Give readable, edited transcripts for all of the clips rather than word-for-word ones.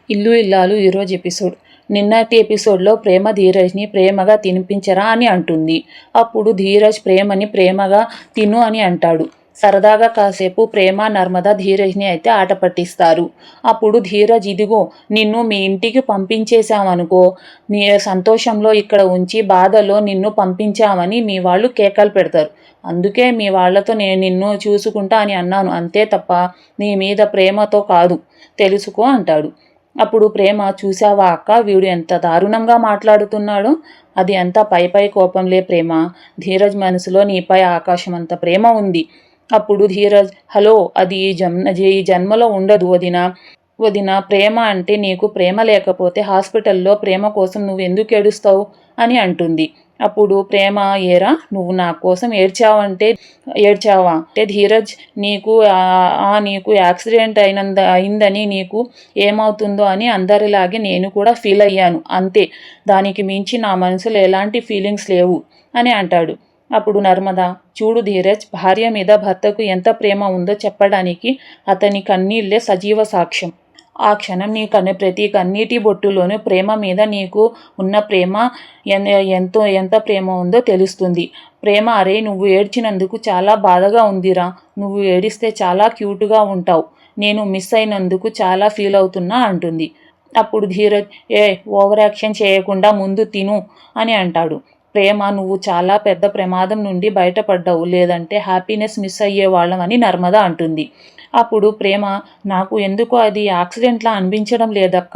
ఇల్లు ఇల్లాలు ఈరోజు ఎపిసోడ్. నిన్నటి ఎపిసోడ్లో ప్రేమ ధీరజ్ని ప్రేమగా తినిపించరా అని అంటుంది. అప్పుడు ధీరజ్ ప్రేమని ప్రేమగా తిను అని అంటాడు. సరదాగా కాసేపు ప్రేమ నర్మద ధీరజ్ని అయితే ఆట పట్టిస్తారు. అప్పుడు ధీరజ్, ఇదిగో నిన్ను మీ ఇంటికి పంపించేశామనుకో, నీ సంతోషంలో ఇక్కడ ఉంచి బాధలో నిన్ను పంపించామని మీ వాళ్ళు కేకలు పెడతారు. అందుకే మీ వాళ్ళతో నేను నిన్ను చూసుకుంటా అని అన్నాను, అంతే తప్ప నీ మీద ప్రేమతో కాదు, తెలుసుకో అంటాడు. అప్పుడు ప్రేమ, చూసావా అక్క, వీడు ఎంత దారుణంగా మాట్లాడుతున్నాడో, అది అంతా పై కోపంలే ప్రేమ, ధీరజ్ మనసులో నీపై ఆకాశం అంత ప్రేమ ఉంది. అప్పుడు ధీరజ్, హలో, అది ఈ జన్మలో ఉండదు వదిన, ప్రేమ అంటే నీకు ప్రేమ లేకపోతే హాస్పిటల్లో ప్రేమ కోసం నువ్వు ఎందుకు ఏడుస్తావు అని అంటుంది. అప్పుడు ప్రేమ, ఏరా నువ్వు నా కోసం ఏడ్చావా అంటే ధీరజ్, నీకు యాక్సిడెంట్ అయిందని నీకు ఏమవుతుందో అని అందరిలాగే నేను కూడా ఫీల్ అయ్యాను, అంతే, దానికి మించి నా మనసులో ఎలాంటి ఫీలింగ్స్ లేవు అని అంటాడు. అప్పుడు నర్మద, చూడు ధీరజ్, భార్య మీద భర్తకు ఎంత ప్రేమ ఉందో చెప్పడానికి అతని కన్నీళ్ళే సజీవ సాక్ష్యం. ఆ క్షణం నీ ప్రతి కన్నీటి బొట్టులోనూ ప్రేమ మీద నీకు ఉన్న ప్రేమ ఎంత ప్రేమ ఉందో తెలుస్తుంది. ప్రేమ, అరే నువ్వు ఏడ్చినందుకు చాలా బాధగా ఉందిరా, నువ్వు ఏడిస్తే చాలా క్యూట్గా ఉంటావు, నేను మిస్ అయినందుకు చాలా ఫీల్ అవుతున్నా అంటుంది. అప్పుడు ధీరజ్, ఓవర్ యాక్షన్ చేయకుండా ముందు తిను అని అంటాడు. ప్రేమ, నువ్వు చాలా పెద్ద ప్రమాదం నుండి బయటపడ్డావు, లేదంటే హ్యాపీనెస్ మిస్ అయ్యేవాళ్ళం అని నర్మద అంటుంది. అప్పుడు ప్రేమ, నాకు ఎందుకో అది యాక్సిడెంట్లా అనిపించడం లేదక్క,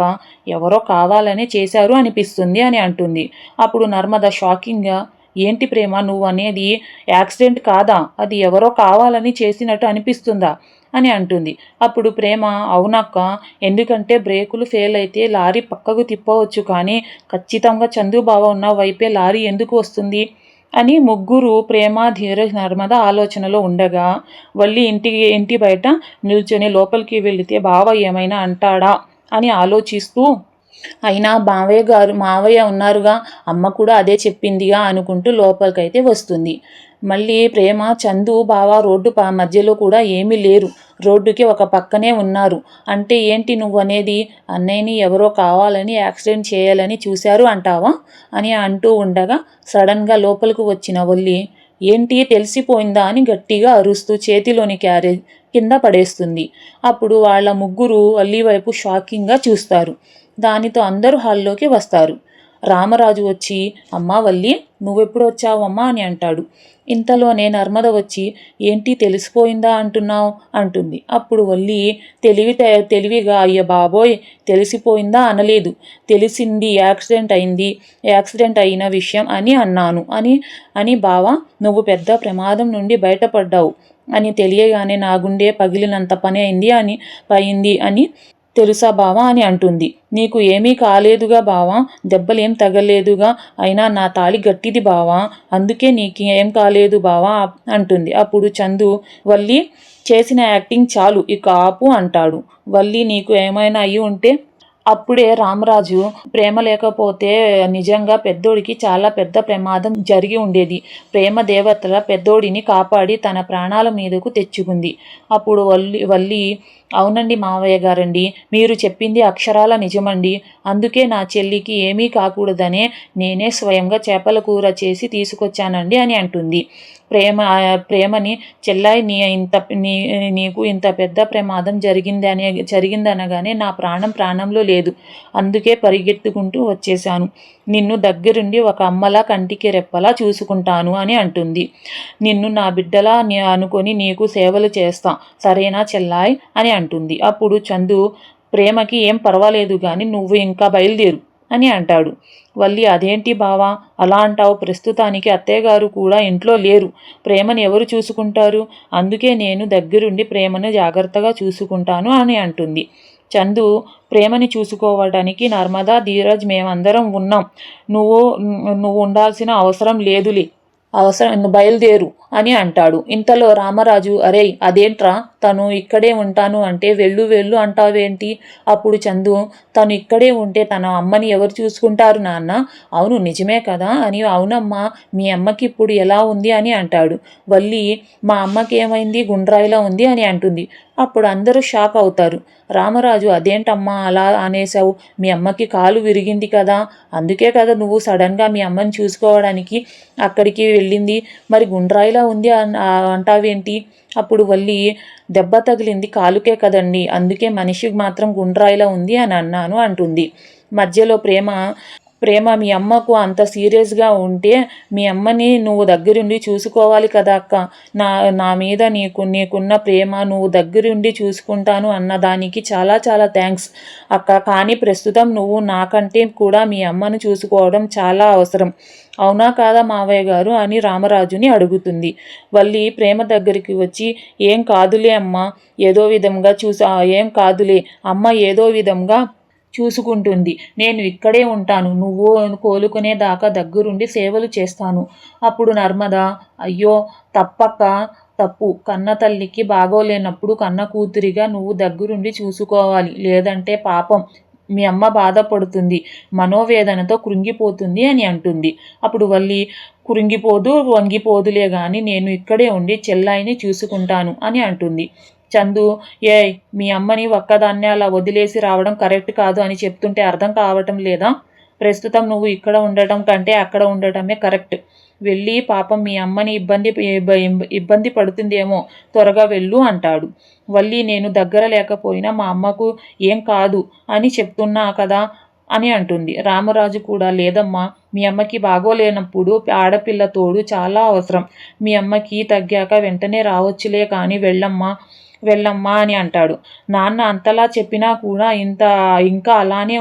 ఎవరో కావాలని చేశారు అనిపిస్తుంది అని అంటుంది. అప్పుడు నర్మద షాకింగ్గా, ఏంటి ప్రేమ, నువ్వు అనేది యాక్సిడెంట్ కాదా, అది ఎవరో కావాలని చేసినట్టు అనిపిస్తుందా అని అంటుంది. అప్పుడు ప్రేమ, అవునక్క, ఎందుకంటే బ్రేకులు ఫెయిల్ అయితే లారీ పక్కకు తిప్పవచ్చు, కానీ ఖచ్చితంగా చందుబావ ఉన్న వైపే లారీ ఎందుకు వస్తుంది అని ముగ్గురు, ప్రేమ, ధీరజ్, నర్మద ఆలోచనలో ఉండగా వల్లి ఇంటి బయట నిల్చొని లోపలికి వెళితే బావ ఏమైనా అంటాడా అని ఆలోచిస్తూ, అయినా మావయ్య ఉన్నారుగా, అమ్మ కూడా అదే చెప్పిందిగా అనుకుంటూ లోపలికైతే వస్తుంది. మళ్ళీ ప్రేమ, చందు బావ రోడ్డు మధ్యలో కూడా ఏమీ లేరు, రోడ్డుకి ఒక పక్కనే ఉన్నారు, అంటే ఏంటి నువ్వు అనేది, అన్నయ్యని ఎవరో కావాలని యాక్సిడెంట్ చేయాలని చూశారు అంటావా అని అంటూ ఉండగా సడన్గా లోపలికి వచ్చిన వల్లి, ఏంటి తెలిసిపోయిందా అని గట్టిగా అరుస్తూ చేతిలోని క్యారేజ్ కింద పడేస్తుంది. అప్పుడు వాళ్ళ ముగ్గురు వల్లి వైపు షాకింగ్గా చూస్తారు. దానితో అందరూ హాల్లోకి వస్తారు. రామరాజు వచ్చి, అమ్మా వల్లి, నువ్వెప్పుడు వచ్చావమ్మా అని అంటాడు. ఇంతలోనే నర్మద వచ్చి, ఏంటి తెలిసిపోయిందా అంటున్నావు అంటుంది. అప్పుడు వల్లి తెలివిగా, అయ్య బాబోయ్, తెలిసిపోయిందా అనలేదు, తెలిసింది, యాక్సిడెంట్ అయిన విషయం అని అన్నాను అని బావా, నువ్వు పెద్ద ప్రమాదం నుండి బయటపడ్డావు అని తెలియగానే నా గుండె పగిలినంత పని అయింది అని తెలుసా బావా అని అంటుంది. నీకు ఏమీ కాలేదుగా బావా, దెబ్బలేం తగలేదుగా, అయినా నా తాళి గట్టిది బావా, అందుకే నీకు ఏం కాలేదు బావా అంటుంది. అప్పుడు చందు, వల్లి చేసిన యాక్టింగ్ చాలు, ఇక ఆపు అంటాడు. వల్లి, నీకు ఏమైనా అయ్యి ఉంటే అప్పుడే రామరాజు, ప్రేమ లేకపోతే నిజంగా పెద్దోడికి చాలా పెద్ద ప్రమాదం జరిగి ఉండేది, ప్రేమ దేవతల పెద్దోడిని కాపాడి తన ప్రాణాల మీదకు తెచ్చుకుంది. అప్పుడు వల్లి, అవునండి మావయ్య గారండి, మీరు చెప్పింది అక్షరాల నిజమండి, అందుకే నా చెల్లికి ఏమీ కాకూడదనే నేనే స్వయంగా చేపల కూర చేసి తీసుకొచ్చానండి అని అంటుంది. ప్రేమని, చెల్లాయి, నీకు ఇంత పెద్ద ప్రమాదం జరిగిందనగానే నా ప్రాణంలో లేదు, అందుకే పరిగెత్తుకుంటూ వచ్చేశాను, నిన్ను దగ్గరుండి ఒక అమ్మలా కంటికి రెప్పలా చూసుకుంటాను అని అంటుంది. నిన్ను నా బిడ్డలా అనుకొని నీకు సేవలు చేస్తా, సరేనా చెల్లాయ్ అని అంటుంది. అప్పుడు చందు, ప్రేమకి ఏం పర్వాలేదు కానీ నువ్వు ఇంకా బయలుదేరు అని అంటాడు. వల్లి, అదేంటి బావా అలా అంటావు, ప్రస్తుతానికి అత్తయ్యగారు కూడా ఇంట్లో లేరు, ప్రేమను ఎవరు చూసుకుంటారు, అందుకే నేను దగ్గరుండి ప్రేమను జాగ్రత్తగా చూసుకుంటాను అని అంటుంది. చందు, ప్రేమని చూసుకోవడానికి నర్మదా, ధీరజ్, మేమందరం ఉన్నాం, నువ్వు ఉండాల్సిన అవసరం లేదులే, బయలుదేరు అని అంటాడు. ఇంతలో రామరాజు, అరే అదేంట్రా, తను ఇక్కడే ఉంటాను అంటే వెళ్ళు వెళ్ళు అంటావేంటి? అప్పుడు చందు, తను ఇక్కడే ఉంటే తన అమ్మని ఎవరు చూసుకుంటారు నాన్న? అవును నిజమే కదా అని. అవునమ్మా, మీ అమ్మకి ఇప్పుడు ఎలా ఉంది అని అంటాడు. వల్లి, మా అమ్మకి ఏమైంది, గుండ్రాయిలా ఉంది అని అంటుంది. అప్పుడు అందరూ షాక్ అవుతారు. రామరాజు, అదేంటమ్మా అలా అనేసావు? మీ అమ్మకి కాలు విరిగింది కదా, అందుకే కదా నువ్వు సడన్గా మీ అమ్మని చూసుకోవడానికి అక్కడికి వెళ్ళింది, మరి గుండ్రాయిలా ఉంది అంటావేంటి? అప్పుడు వల్లి, దెబ్బ తగిలింది కాలుకే కదండి, అందుకే మనిషికి మాత్రం గుండ్రాయిలా ఉంది అని అన్నాను అంటుంది. మధ్యలో ప్రేమ మీ అమ్మకు అంత సీరియస్గా ఉంటే మీ అమ్మని నువ్వు దగ్గరుండి చూసుకోవాలి కదా అక్క. నా నా మీద నీకున్న ప్రేమ నువ్వు దగ్గరుండి చూసుకుంటాను అన్న దానికి చాలా చాలా థ్యాంక్స్ అక్క. కానీ ప్రస్తుతం నువ్వు నాకంటే కూడా మీ అమ్మను చూసుకోవడం చాలా అవసరం. అవునా కాదా మావయ్య గారు అని రామరాజుని అడుగుతుంది. వల్లి ప్రేమ దగ్గరికి వచ్చి, ఏం కాదులే అమ్మ, ఏదో విధంగా ఏం కాదులే అమ్మ, ఏదో విధంగా చూసుకుంటుంది. నేను ఇక్కడే ఉంటాను, నువ్వు కోలుకునేదాకా దగ్గరుండి సేవలు చేస్తాను. అప్పుడు నర్మద, అయ్యో తప్పు, కన్న తల్లికి బాగోలేనప్పుడు కన్న కూతురిగా నువ్వు దగ్గరుండి చూసుకోవాలి, లేదంటే పాపం మీ అమ్మ బాధపడుతుంది, మనోవేదనతో కృంగిపోతుంది అని అంటుంది. అప్పుడు వల్లి, కృంగిపోదు వంగిపోదులే గాని నేను ఇక్కడే ఉండి చెల్లాయిని చూసుకుంటాను అని అంటుంది. చందు, ఏయ్, మీ అమ్మని ఒక్కదాన్నే అలా వదిలేసి రావడం కరెక్ట్ కాదు అని చెప్తుంటే అర్థం కావటం లేదా? ప్రస్తుతం నువ్వు ఇక్కడ ఉండటం కంటే అక్కడ ఉండటమే కరెక్ట్. వెళ్ళి పాపం మీ అమ్మని ఇబ్బంది పడుతుందేమో, త్వరగా వెళ్ళు అంటాడు. వల్లి, నేను దగ్గర లేకపోయినా మా అమ్మకు ఏం కాదు అని చెప్తున్నా కదా అని అంటుంది. రామరాజు కూడా, లేదమ్మా, మీ అమ్మకి బాగోలేనప్పుడు ఆడపిల్ల తోడు చాలా అవసరం. మీ అమ్మకి తగ్గాక వెంటనే రావచ్చులే కానీ వెళ్ళమ్మా అని అంటాడు. నాన్న అంతలా చెప్పినా కూడా ఇంకా అలానే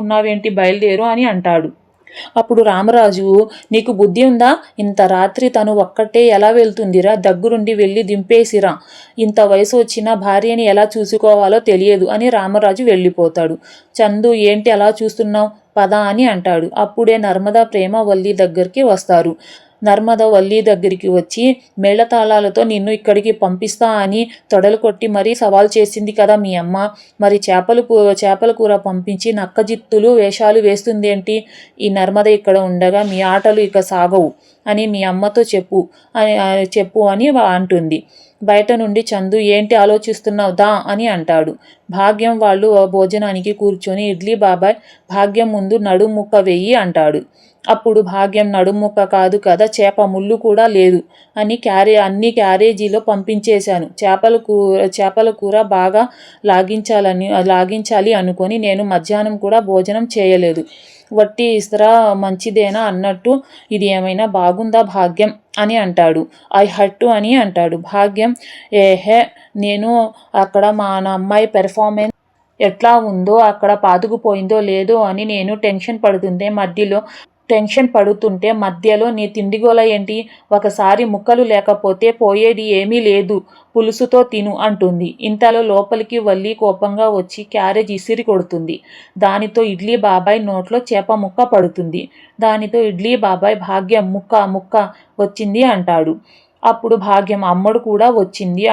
ఉన్నావేంటి, బయలుదేరు అని అంటాడు. అప్పుడు రామరాజు, నీకు బుద్ధి ఉందా? ఇంత రాత్రి తను ఒక్కటే ఎలా వెళ్తుందిరా, దగ్గరుండి వెళ్ళి దింపేసిరా, ఇంత వయసు వచ్చిన భార్యని ఎలా చూసుకోవాలో తెలియదు అని రామరాజు వెళ్ళిపోతాడు. చందు, ఏంటి అలా చూస్తున్నావు, పద అని అంటాడు. అప్పుడే నర్మదా ప్రేమ వల్లి దగ్గరికి వస్తారు. నర్మద వల్లి దగ్గరికి వచ్చి, మేళతాళాలతో నిన్ను ఇక్కడికి పంపిస్తా అని తొడలు కొట్టి మరీ సవాల్ చేసింది కదా మీ అమ్మ, మరి చేపల కూర పంపించి నక్కజిత్తులు వేషాలు వేస్తుందేంటి? ఈ నర్మద ఇక్కడ ఉండగా మీ ఆటలు ఇక సాగవు అని మీ అమ్మతో చెప్పు అని అంటుంది. బయట నుండి చందు, ఏంటి ఆలోచిస్తున్నావు దా అని అంటాడు. భాగ్యం వాళ్ళు భోజనానికి కూర్చొని ఇడ్లీ బాబాయ్, భాగ్యం ముందు నడుముక్క వెయ్యి అంటాడు. అప్పుడు భాగ్యం, నడుముక్క కాదు కదా, చేప ముళ్ళు కూడా లేదు అని అన్ని క్యారేజీలో పంపించేశాను. చేపల కూర బాగా లాగించాలి అనుకొని నేను మధ్యాహ్నం కూడా భోజనం చేయలేదు. వట్టి ఇస్తరా మంచిదేనా అన్నట్టు ఇది ఏమైనా బాగుందా భాగ్యం అని అంటాడు. ఐ హట్టు అని అంటాడు. భాగ్యం, ఏహే, నేను అక్కడ మా అమ్మాయి పెర్ఫార్మెన్స్ ఎట్లా ఉందో, అక్కడ పాతుకుపోయిందో లేదో అని నేను టెన్షన్ పడుతుంటే మధ్యలో నీ తిండిగోల ఏంటి? ఒకసారి ముక్కలు లేకపోతే పోయేది ఏమీ లేదు, పులుసుతో తిను అంటుంది. ఇంతలో లోపలికి వల్లి కోపంగా వచ్చి క్యారేజ్ ఇసిరి కొడుతుంది. దానితో ఇడ్లీ బాబాయ్ నోట్లో చేప ముక్క పడుతుంది. దానితో ఇడ్లీ బాబాయ్, భాగ్యం ముక్క వచ్చింది అంటాడు. అప్పుడు భాగ్యం, అమ్మడు కూడా వచ్చింది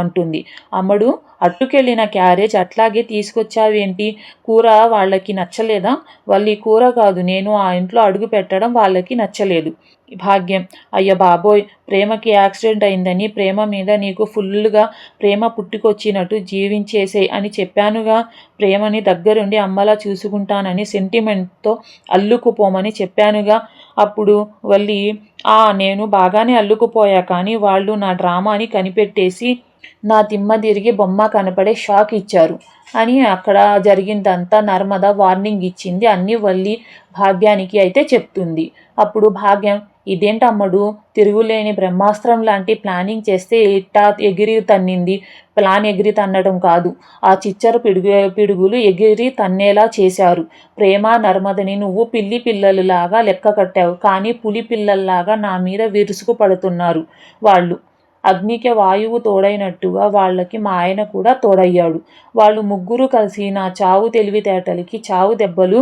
అంటుంది. అమ్మడు, అట్టుకెళ్ళిన క్యారేజ్ అట్లాగే తీసుకొచ్చావేంటి? కూర వాళ్ళకి నచ్చలేదా? వాళ్ళీ కూర కాదు, నేను ఆ ఇంట్లో అడుగు పెట్టడం వాళ్ళకి నచ్చలేదు. భాగ్యం, అయ్య బాబోయ్, ప్రేమకి యాక్సిడెంట్ అయిందని ప్రేమ మీద నీకు ఫుల్గా ప్రేమ పుట్టుకొచ్చినట్టు జీవించేసే అని చెప్పానుగా. ప్రేమని దగ్గరుండి అమ్మలా చూసుకుంటానని సెంటిమెంట్తో అల్లుకుపోమని చెప్పానుగా. అప్పుడు వల్లి, నేను బాగానే అల్లుకుపోయా, కానీ వాళ్ళు నా డ్రామాని కనిపెట్టేసి నా దిమ్మ తిరిగి బొమ్మ కనపడే షాక్ ఇచ్చారు అని అక్కడ జరిగిందంతా నర్మద వార్నింగ్ ఇచ్చింది అన్ని వల్లి భాగ్యానికి అయితే చెప్తుంది. అప్పుడు భాగ్యం, ఇదేంటమ్మడు, తిరుగులేని బ్రహ్మాస్త్రం లాంటి ప్లానింగ్ చేస్తే ఇట్టా ఎగిరి తన్నింది. ప్లాన్ ఎగిరి తన్నడం కాదు, ఆ చిచ్చర పిడుగులు ఎగిరి తన్నేలా చేశారు. ప్రేమ నర్మదని నువ్వు పిల్లలులాగా లెక్క కట్టావు, కానీ పులి పిల్లల్లాగా నా మీద విరుసుకు పడుతున్నారు వాళ్ళు. అగ్నికి వాయువు తోడైనట్టుగా వాళ్ళకి మా ఆయన కూడా తోడయ్యాడు. వాళ్ళు ముగ్గురు కలిసి నా చావు తెలివితేటలకి చావు దెబ్బలు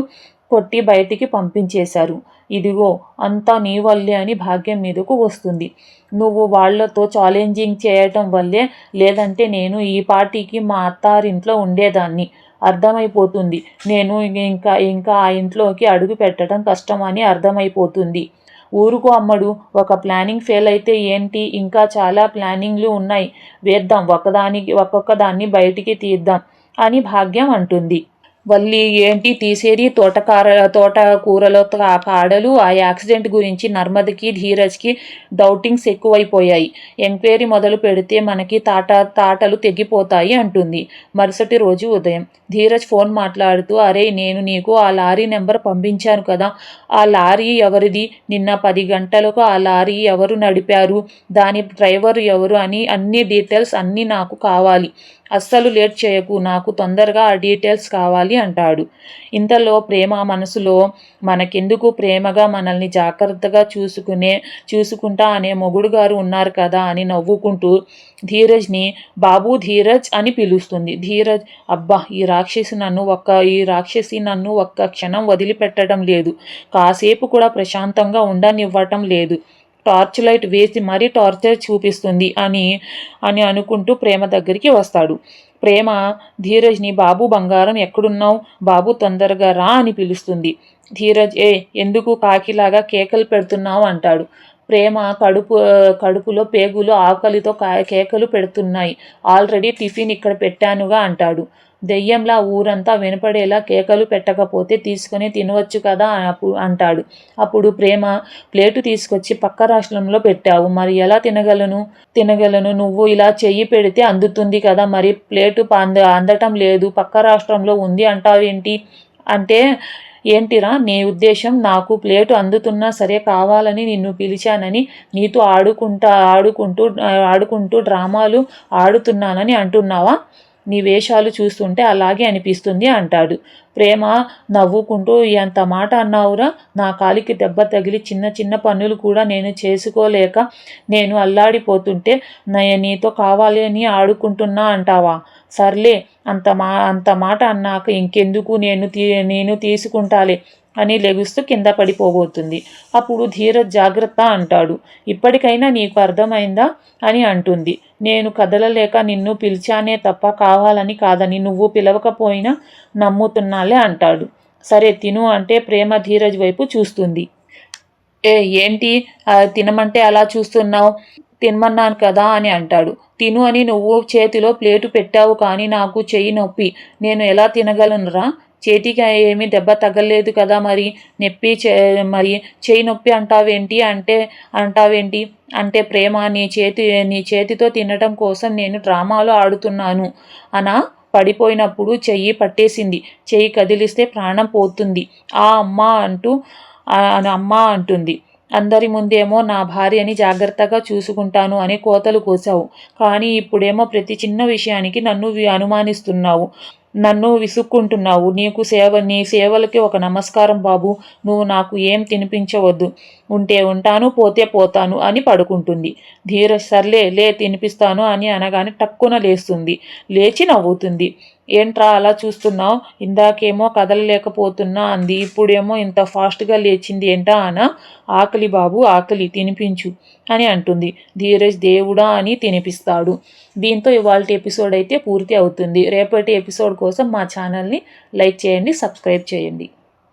కొట్టి బయటికి పంపించేశారు. ఇదిగో అంతా నీ వల్లే అని భాగ్యం మీదకు వస్తుంది. నువ్వు వాళ్లతో ఛాలెంజింగ్ చేయటం వల్లే, లేదంటే నేను ఈ పార్టీకి మా అత్తారింట్లో ఉండేదాన్ని. అర్థమైపోతుంది. నేను ఇంకా ఇంకా ఆ ఇంట్లోకి అడుగు పెట్టడం కష్టమని అర్థమైపోతుంది. ఊరుకో అమ్మడు, ఒక ప్లానింగ్ ఫెయిల్ అయితే ఏంటి, ఇంకా చాలా ప్లానింగ్లు ఉన్నాయి. వేద్దాం, ఒక్కొక్కదాన్ని బయటికి తీద్దాం అని భాగ్యం అంటుంది. వల్లి ఏంటి తీసేది, తోటకూరలో కాడలు. ఆ యాక్సిడెంట్ గురించి నర్మదకి ధీరజ్కి డౌటింగ్స్ ఎక్కువైపోయాయి. ఎంక్వైరీ మొదలు పెడితే మనకి తాటలు తెగిపోతాయి అంటుంది. మరుసటి రోజు ఉదయం ధీరజ్ ఫోన్ మాట్లాడుతూ, అరే నేను నీకు ఆ లారీ నెంబర్ పంపించాను కదా, ఆ లారీ ఎవరిది, నిన్న 10 గంటలకు ఆ లారీ ఎవరు నడిపారు, దాని డ్రైవర్ ఎవరు అని అన్ని డీటెయిల్స్ అన్నీ నాకు కావాలి. అస్సలు లేట్ చేయకు, నాకు తొందరగా ఆ డీటెయిల్స్ కావాలి అంటాడు. ఇంతలో ప్రేమ మనసులో, మనకెందుకు, ప్రేమగా మనల్ని జాగ్రత్తగా చూసుకుంటా అనే మొగుడు గారు ఉన్నారు కదా అని నవ్వుకుంటూ ధీరజ్ని బాబు ధీరజ్ అని పిలుస్తుంది. ధీరజ్, అబ్బా ఈ రాక్షసి నన్ను ఒక్క క్షణం వదిలిపెట్టడం లేదు, కాసేపు కూడా ప్రశాంతంగా ఉండనివ్వటం లేదు, టార్చ్ లైట్ వేసి మరీ టార్చర్ చూపిస్తుంది అని అనుకుంటూ ప్రేమ దగ్గరికి వస్తాడు. ప్రేమ ధీరజ్ని బాబు బంగారం ఎక్కడున్నావు, బాబు తొందరగా రా అని పిలుస్తుంది. ధీరజ్, ఎందుకు కాకిలాగా కేకలు పెడుతున్నావు అంటాడు. ప్రేమ కడుపులో పేగులు ఆకలితో కేకలు పెడుతున్నాయి. ఆల్రెడీ టిఫిన్ ఇక్కడ పెట్టానుగా అంటాడు. దెయ్యంలా ఊరంతా వినపడేలా కేకలు పెట్టకపోతే తీసుకొని తినవచ్చు కదా అంటాడు. అప్పుడు ప్రేమ, ప్లేటు తీసుకొచ్చి పక్క రాష్ట్రంలో పెట్టావు, మరి ఎలా తినగలను, నువ్వు ఇలా చెయ్యి పెడితే అందుతుంది కదా, మరి ప్లేటు అందటం లేదు, పక్క రాష్ట్రంలో ఉంది అంటావేంటి అంటే, ఏంటిరా నీ ఉద్దేశం, నాకు ప్లేటు అందుతున్నా సరే కావాలని నిన్ను పిలిచానని, నీతో ఆడుకుంటూ డ్రామాలు ఆడుతున్నానని అంటున్నావా, నీ వేషాలు చూస్తుంటే అలాగే అనిపిస్తుంది అంటాడు. ప్రేమ నవ్వుకుంటూ, ఎంత మాట అన్నావురా, నా కాలికి దెబ్బ తగిలి చిన్న చిన్న పనులు కూడా నేను చేసుకోలేక నేను అల్లాడిపోతుంటే నీతో కావాలి అని ఆడుకుంటున్నా అంటావా, సర్లే అంత మాట అన్నాక ఇంకెందుకు, నేను తీసుకుంటాలే అని లెగుస్తూ కింద పడిపోబోతుంది. అప్పుడు ధీరజ్ జాగ్రత్త అంటాడు. ఇప్పటికైనా నీకు అర్థమైందా అని అంటుంది. నేను కదలలేక నిన్ను పిలిచానే తప్ప కావాలని కాదని, నువ్వు పిలవకపోయినా నమ్ముతున్నాలే అంటాడు. సరే తిను అంటే ప్రేమ ధీరజ్ వైపు చూస్తుంది. ఏంటి తినమంటే అలా చూస్తున్నావు, తినమన్నాను కదా అని అంటాడు. తిను అని నువ్వు చేతిలో ప్లేటు పెట్టావు కానీ నాకు చెయ్యి నొప్పి, నేను ఎలా తినగలనురా, చేతికి ఏమీ దెబ్బ తగలలేదు కదా, మరి చెయ్యి నొప్పి అంటావేంటి అంటే ప్రేమ, నీ చేతితో తినటం కోసం నేను డ్రామాలు ఆడుతున్నాను అనా, పడిపోయినప్పుడు చెయ్యి పట్టేసింది, చెయ్యి కదిలిస్తే ప్రాణం పోతుంది, అమ్మ అంటుంది. అందరి ముందేమో నా భార్యని జాగ్రత్తగా చూసుకుంటాను అని కోతలు కోసావు, కానీ ఇప్పుడేమో ప్రతి చిన్న విషయానికి నన్ను అనుమానిస్తున్నావు, నన్ను విసుక్కుంటున్నావు. నీ సేవలకి ఒక నమస్కారం బాబు, నువ్వు నాకు ఏం తినిపించవద్దు, ఉంటే ఉంటాను పోతే పోతాను అని పడుకుంటుంది. ధీరజ్, సర్లే లే తినిపిస్తాను అని అనగానే టక్కున లేస్తుంది. లేచి నవ్వుతుంది. ఏంట్రా అలా చూస్తున్నావు, ఇందాకేమో కదలలేకపోతున్నా అంది, ఇప్పుడేమో ఇంత ఫాస్ట్గా లేచింది ఏంటా అనా, ఆకలి బాబు ఆకలి, తినిపించు అని అంటుంది. ధీరజ్ దేవుడా అని తినిపిస్తాడు. దీంతో ఇవాల్టి ఎపిసోడ్ అయితే పూర్తి అవుతుంది. రేపటి ఎపిసోడ్ కోసం మా ఛానల్ని లైక్ చేయండి, సబ్స్క్రైబ్ చేయండి.